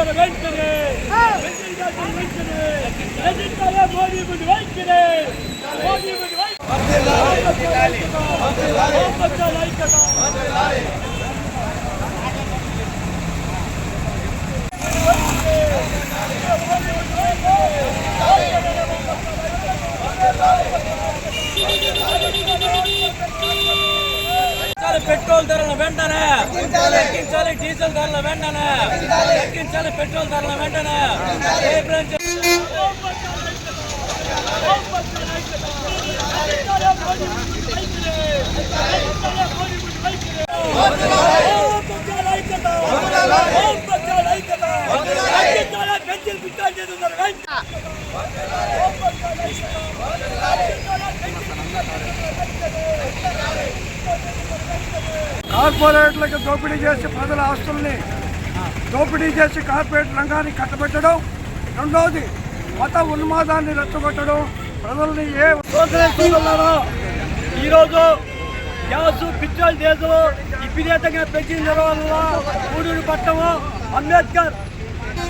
ధర వెంటనే petrol gas వెంటనే రచించాలి మోడీ ముందు వెంటనే మోడీ ముందు పెట్రోల్ ధరల వెంటనే తగ్గించాలి, డీజిల్ ధరల వెంటనే తగ్గించాలి, పెట్రోల్ ధరల వెంటనే కార్పొరేట్లకు దోపిడీ చేసి ప్రజల ఆస్తుల్ని దోపిడీ చేసి కార్పొరేట్ రంగాన్ని కట్టబెట్టడం, రెండవది మత ఉన్మాదాన్ని రెచ్చగొట్టడం, ప్రజల్ని ఈరోజు గ్యాస్, పెట్రోల్, డీజిల్ విపరీతంగా పెంచిన వల్ల గూడూరు పట్టణము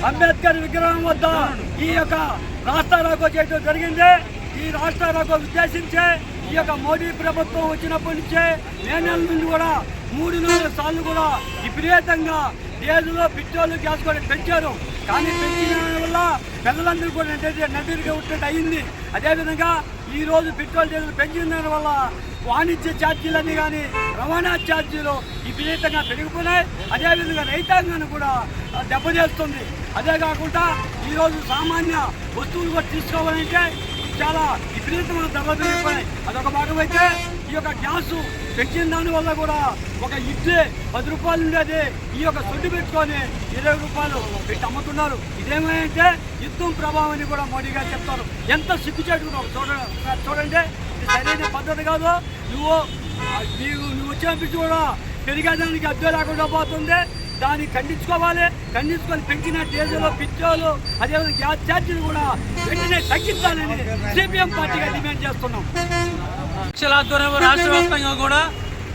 అంబేద్కర్ విగ్రహం వద్ద ఈ యొక్క రాస్తారోకో చేయడం జరిగింది. ఈ రాస్తారోకో ఉద్దేశించే ఈ యొక్క మోడీ ప్రభుత్వం వచ్చినప్పటి నుంచే మే నెల నుండి కూడా 3-4 సార్లు కూడా విపరీతంగా డీజిల్, పెట్రోల్, గ్యాస్ కూడా పెంచారు. కానీ పెంచిన వల్ల పిల్లలందరూ కూడా నదిగా ఉన్నట్టు అయింది. అదేవిధంగా ఈరోజు పెట్రోల్, డీజిల్ పెంచిన దాని వల్ల వాణిజ్య ఛార్జీలన్నీ కానీ రవాణా ఛార్జీలు విపరీతంగా పెరిగిపోయినాయి. అదేవిధంగా రైతాంగాన్ని కూడా దెబ్బతీస్తుంది. అదే కాకుండా ఈరోజు సామాన్య వస్తువులు కూడా తీసుకోవాలంటే చాలా విపరీతమైన ధరలు పెరిగిపోయినాయి. అదొక భాగం అయితే ఈ యొక్క గ్యాసు పెంచిన దాని వల్ల కూడా ఒక ఇడ్లీ 10 రూపాయలు ఉండేది ఈ యొక్క సొడ్డు పెట్టుకొని 20 రూపాయలు పెట్టి అమ్ముతున్నారు. ఇదేమంటే యుద్ధం ప్రభావం అని కూడా మోడీ గారు చెప్తారు. ఎంత సిగ్గుచేటు చూడండి, ఇది సరైన పద్ధతి కాదు. నువ్వు వచ్చినప్పుడు కూడా పెరిగేదానికి అద్దె లేకుండా పోతుంది. దాన్ని ఖండించుకోవాలి. ఖండించుకొని పెంచిన డీజిల్, పెట్రోల్, అదేవిధంగా గ్యాస్ ఛార్జీలు కూడా వెంటనే తగ్గించాలని సిపిఎం పార్టీగా డిమాండ్ చేస్తున్నాం. ఆధ్వర్యంలో రాష్ట్ర వ్యాప్తంగా కూడా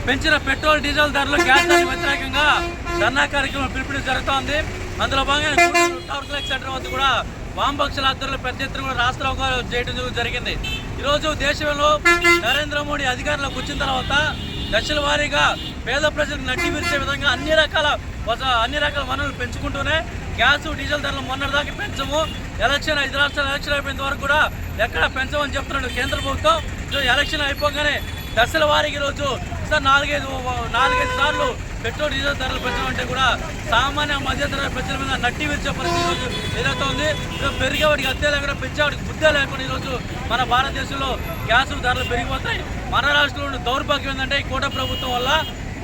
పెంచిన పెట్రోల్, డీజిల్ ధరలు, గ్యాస్ ధరలకు వ్యతిరేకంగా ధర్నా కార్యక్రమం పిలుపుని జరుగుతోంది. అందులో భాగంగా టవర్ క్లాక్ సెంటర్ వద్ద కూడా వామపక్షాల ఆధ్వర్యంలో పెద్ద ఎత్తున కూడా రాష్ట్ర చేయడం జరిగింది. ఈరోజు దేశంలో నరేంద్ర మోడీ అధికారంలోకి వచ్చిన తర్వాత దశల వారీగా పేద ప్రజలకు నడ్డి విరిచే విధంగా అన్ని రకాల వనరులు పెంచుకుంటూనే గ్యాస్, డీజిల్ ధరలు మొన్నటిదాకా పెంచము, 5 రాష్ట్రాల ఎలక్షన్ అయిపోయిన వరకు కూడా ఎక్కడ పెంచమని చెప్తున్నాడు కేంద్ర ప్రభుత్వం. ఎలక్షన్ అయిపోగానే దశల వారికి ఈరోజు 4-5 సార్లు పెట్రోల్, డీజిల్ ధరలు పెంచమంటే కూడా సామాన్య మధ్యతరగతి ప్రజల మీద నట్టి విరిచే పరిస్థితి ఈరోజు ఎదురవుతోంది. పెరిగేవాడికి అద్దె లేకుండా పెంచేవాడికి బుద్ధే లేకుండా ఈరోజు మన భారతదేశంలో గ్యాస్ ధరలు పెరిగిపోతాయి. మన రాష్ట్రంలో దౌర్భాగ్యం ఏంటంటే ఈ కూటమి ప్రభుత్వం వల్ల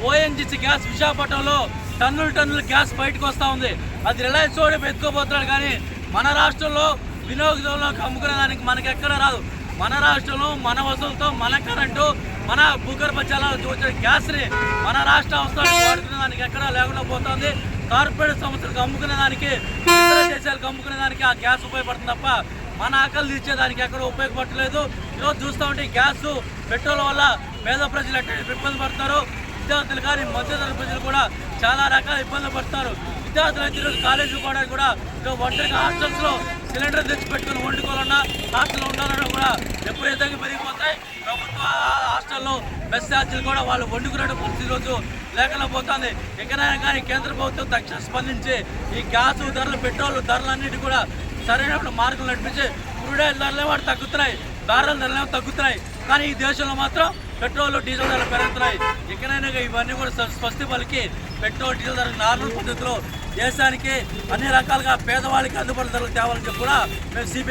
ఓఎన్జీసీ గ్యాస్ విశాఖపట్నంలో టన్నులు గ్యాస్ బయటకు వస్తూ ఉంది. అది రిలయన్స్ వాడు ఎత్తుకోబోతున్నాడు. కానీ మన రాష్ట్రంలో వినియోగదారులకు అమ్ముకునే దానికి మనకి ఎక్కడ రాదు. మన రాష్ట్రంలో మన వసతులతో, మన కరెంటు, మన భూగర్భ జలాలు చూసే గ్యాస్ని మన రాష్ట్ర అవసరాలకు వాడుకునే దానికి ఎక్కడా లేకుండా పోతుంది. కార్పొరేట్ సంస్థలకు అమ్ముకునే దానికి, ఇతర దేశాలకు అమ్ముకునే దానికి ఆ గ్యాస్ ఉపయోగపడుతుంది తప్ప మన ఆకలి తీర్చేదానికి ఎక్కడ ఉపయోగపడలేదు. ఈరోజు చూస్తూ ఉంటే గ్యాస్, పెట్రోల్ వల్ల పేద ప్రజలు ఎక్కడ ఇబ్బంది పడుతున్నారు. విద్యార్థులు కానీ మధ్యతరగతి ప్రజలు కూడా చాలా రకాల ఇబ్బందులు పడుతున్నారు. విద్యార్థులు అయితే ఈరోజు కాలేజీకి పోవడానికి కూడా ఒంటరిగా హాస్టల్స్లో సిలిండర్ తెచ్చి పెట్టుకుని వండుకోవాలన్నా, హాస్టల్లో ఉండాలన్నా కూడా విపరీతంగా పెరిగిపోతాయి. ప్రభుత్వ హాస్టల్లో మెస్ ఛార్జీలు కూడా వాళ్ళు వండుకునే పరిస్థితి ఈరోజు లేకుండా పోతుంది. ఎక్కడైనా కానీ కేంద్ర ప్రభుత్వం తక్షణ స్పందించి ఈ గ్యాస్ ధరలు, పెట్రోల్ ధరలన్నిటి కూడా సరైనప్పుడు మార్గం నడిపించి క్రూడ్ ఆయిల్ ధరలే వాడు తగ్గుతున్నాయి, బ్యారెల్ ధరలేమో తగ్గుతున్నాయి. కానీ ఈ దేశంలో మాత్రం పెట్రోల్, డీజిల్ ధరలు పెరుగుతున్నాయి. ఎక్కడైనా ఇవన్నీ కూడా స్వస్తి పలికి పెట్రోల్, డీజిల్ ధరలు నార్మల్ పద్ధతిలో దేశానికి అన్ని రకాలుగా పేదవాళ్ళకి అందుబాటు ధరలు తేవాలని చెప్పి కూడా మేము